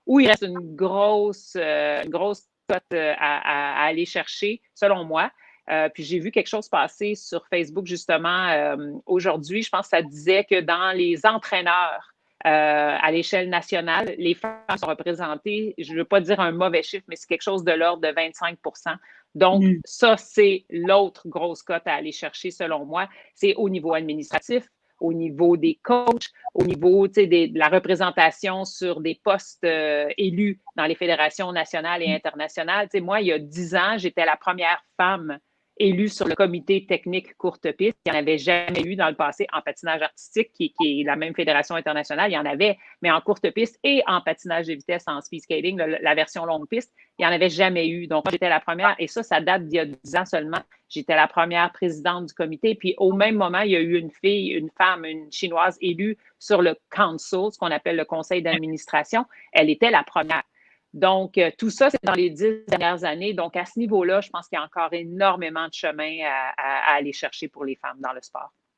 où il reste une grosse cote à aller chercher, selon moi. Puis j'ai vu quelque chose passer sur Facebook justement aujourd'hui. Je pense que ça disait que dans les entraîneurs à l'échelle nationale, les femmes sont représentées, je ne veux pas dire un mauvais chiffre, mais c'est quelque chose de l'ordre de 25 %. Donc, ça, c'est l'autre grosse cote à aller chercher selon moi. C'est au niveau administratif, au niveau des coachs, au niveau de la représentation sur des postes élus dans les fédérations nationales et internationales. Moi, il y a 10 ans, j'étais la première femme élue sur le comité technique courte piste. Il n'y en avait jamais eu dans le passé en patinage artistique, qui est la même fédération internationale. Il y en avait, mais en courte piste et en patinage de vitesse, en speed skating, la version longue piste, il n'y en avait jamais eu. Donc, j'étais la première, et ça date d'il y a 10 ans seulement. J'étais la première présidente du comité. Puis, au même moment, il y a eu une femme, une Chinoise élue sur le council, ce qu'on appelle le conseil d'administration. Elle était la première. Donc, tout ça, c'est dans les 10 dernières années. Donc, à ce niveau-là, je pense qu'il y a encore énormément de chemin à aller chercher pour les femmes dans le sport.